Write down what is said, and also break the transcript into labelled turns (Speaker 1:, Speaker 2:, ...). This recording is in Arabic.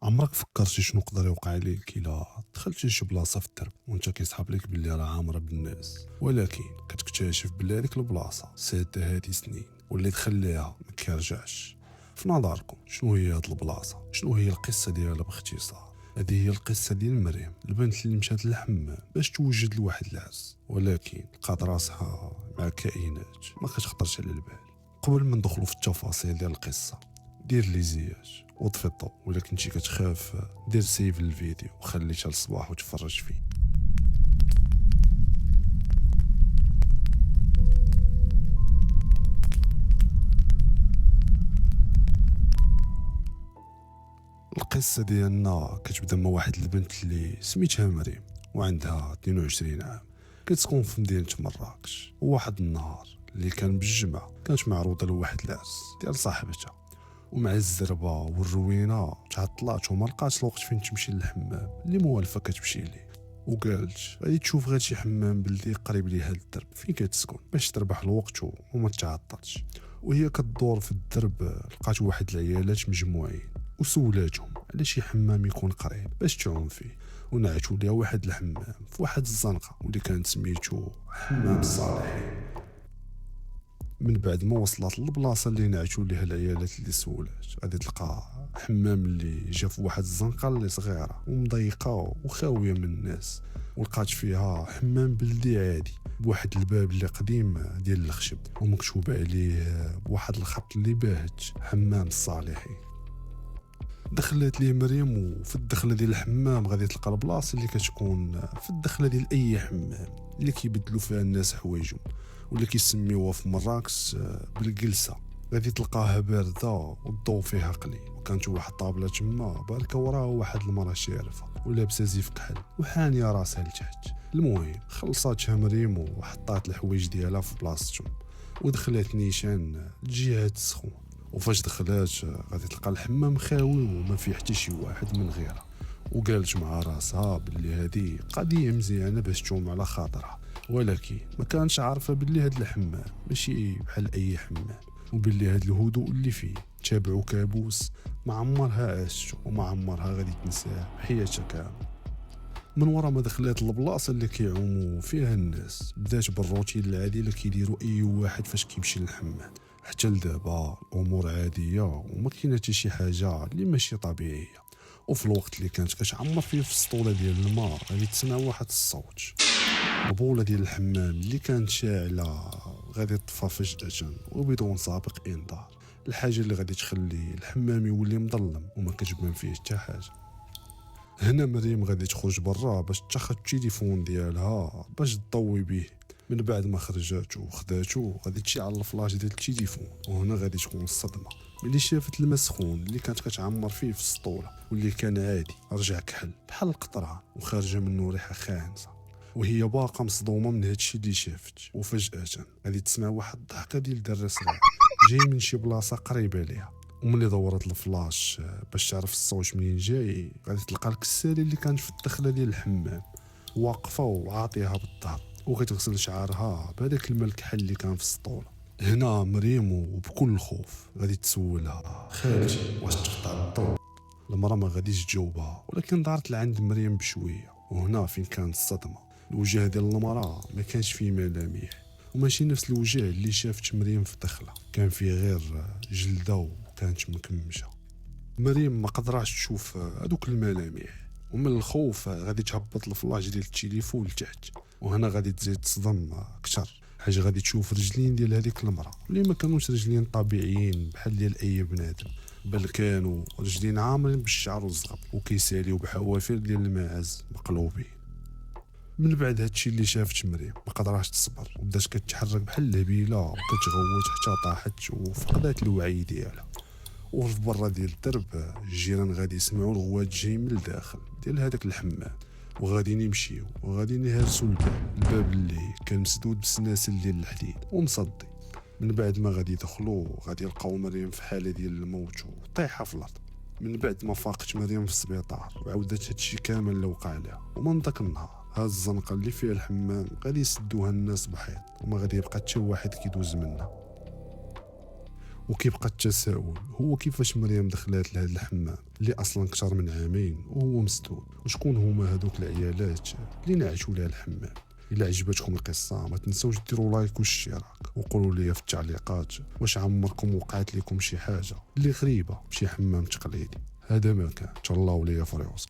Speaker 1: عمرك فكرتي شنو يقدر يوقع ليك الا دخلتي لشي بلاصه في الدرب وانت كيصحاب لك باللي راه عامره بالناس، ولكن كتكتشف باللي هذيك البلاصه سادة هادي سنين واللي تخليها ما كيرجعش؟ في نظركم شنو هي هاد البلاصه؟ شنو هي القصه ديالها باختصار؟ هذه هي القصه ديال مريم، البنت اللي مشات للحمام باش توجد لواحد العرس، ولكن لقات راسها مع كائنات ما كتخطرش على البال. قبل ما ندخلوا في التفاصيل ديال القصه، دير لي زياج وطفي الضو، ولا كنتي كتخاف دير سيف للفيديو وخليتها للصباح وتفرج فيه. القصه ديالنا كتبدا مع واحد البنت اللي سميتها مريم وعندها 22 عام، كتسكن في مدينه مراكش. وواحد النهار اللي كان بالجمعه كانت معروضه لواحد العرس ديال صاحبتها، ومع الزربه والروينه تعطلات وما لقات الوقت فين تمشي للحمام اللي موالفه كتمشي ليه. وقالت غادي تشوف غير شي حمام بلدي قريب ليها الدرب فين كتسكن باش تربح الوقت وما تعطلش. وهي كدور في الدرب لقات واحد العيالات مجموعين وسولاتهم على شي حمام يكون قريب باش تعوم فيه، ونعتوا ليها واحد الحمام في واحد الزنقه واللي كانت سميتو حمام الصالحين. من بعد ما وصلت للبلاصه اللي نعتوا ليها العيالات اللي سولات، غادي تلقى حمام اللي جا في واحد الزنقه اللي صغيره ومضيقه وخاويه من الناس، ولقات فيها حمام بلدي عادي بواحد الباب اللي قديم ديال الخشب ومكتوب عليه بواحد الخط اللي باهت حمام الصالحين. دخلت ليه مريم، وفي الدخله ديال الحمام غادي تلقى البلاصه اللي كتكون في الدخله ديال اي حمام اللي كيبدلوا فيها الناس حوايجهم، واللي كيسميوها في مراكش بالجلسه. غادي تلقاها بارده والضو فيها قليل، وكانت واحد الطابله تما باركه وراها واحد المراه شارفه ولابسه زيف كحل وحانيه راسها لتحت. المهم خلصاتها مريم وحطات الحوايج ديالها في بلاصتهم ودخلت نيشان لجهه السخون. وفاش دخلات غادي تلقى الحمام خاوي وما فيه حتى شي واحد من غيرها، وقالت مع راسها باللي هذه قضيه مزيانه باش توم على خاطرها، ولكن ما كانش عارفه باللي هذا الحمام ماشي بحال اي حمام، وباللي هذا الهدوء اللي فيه تابعو كابوس ما عمرها عاشت وما عمرها غادي تنساه حياتها كامله. من ورا ما دخلات البلاصه اللي كيعوموا فيها الناس، بدات بالروتين العادي اللي كيديروا اي واحد فاش كيمشي للحمام. حتى لدابا الامور عاديه وما كاينه حتى شي حاجه اللي ماشي طبيعيه. وفي الوقت اللي كانت كتعمر فيه في السطوله ديال الماء غادي تسمع واحد الصوت. البوله ديال الحمام اللي كانت شاعله غادي تطفى فجاه وبدون سابق انذار، الحاجه اللي غادي تخلي الحمام يولي مظلم وما كتبان فيه حتى حاجه. هنا مريم غادي تخرج برا باش تاخذ التليفون ديالها باش تضوي به. من بعد ما خرجات وخداتو غادي تمشي على الفلاش ديال التليفون، وهنا غادي تكون الصدمه ملي شافت الماء سخون اللي كانت كتعمر فيه في السطوله واللي كان عادي رجع كحل بحال القطران وخارجه منه ريحه خانسه. وهي باقا مصدومه من هادشي اللي شافت، وفجاه غادي تسمع واحد الضحكه ديال دري صغير جاي من شي بلاصه قريبه ليها. وملي دورت الفلاش باش تعرف الصوت منين جاي، غادي تلقى الكسالي اللي كانت في الدخله ديال الحمام واقفه وعاطيها بالظهر وكتغسل شعرها بهذاك الماء الكحل اللي كان في السطوله. هنا مريم وبكل خوف غادي تسولها خالتي واش تقطع الضوء. المراه ما غاديش تجاوبها، ولكن دارت لعند مريم بشويه. وهنا فين كانت الصدمه، الوجه ديال المراه ما كانش فيه ملامح، وماشي نفس الوجه اللي شافت مريم في الدخله، كان فيه غير جلده وكانت مكمشه. مريم ما قدراتش تشوف هذوك الملامح، ومن الخوف غادي تهبط الفلاش ديال التليفون لتحت. وهنا غادي تزيد تصدم اكثر، حاجه غادي تشوف رجلين ديال هذيك المراه اللي ما كانوش رجلين طبيعيين بحال ديال اي بنادم، بل كانوا رجلين عامرين بالشعر والزغب وكيساليو بحوافر ديال الماعز مقلوبين. من بعد هادشي اللي شافت مريم ما قدراتش تصبر، وبدات كتحرك بحال الهبيله وكتغوت حتى طاحت وفقدات الوعي ديالها. وفي برا ديال الدرب الجيران غادي يسمعوا الغوات جاي من الداخل ديال هذاك الحمام، وغاديين يمشيو وغاديين يهرسوا الباب اللي كان مسدود بالسلاسل ديال الحديد ومصدي. من بعد ما غادي يدخلوا غادي يلقاو مريم في حاله ديال الموت وطايحه في الارض. من بعد ما فاقت مريم في السبيطار وعاودت هادشي كامل اللي وقع لها. ومن داك النهار هاد الزنقه اللي فيها الحمام غادي يسدوها الناس بحيط وما غادي يبقى حتى واحد كيدوز منها. وكيبقى التساؤل هو كيفاش مريم دخلات لهذا الحمام اللي اصلا كثر من عامين وهو مسدود، وشكون هما هذوك العيالات اللي نعشوا لها الحمام. الا عجبتكم القصه ما تنسوش ديروا لايك والاشتراك، وقولوا لي في التعليقات واش عمركم وقعت لكم شي حاجه اللي غريبه بشي حمام تقليدي. هذا ما كان، تهلاو ليا فريوس.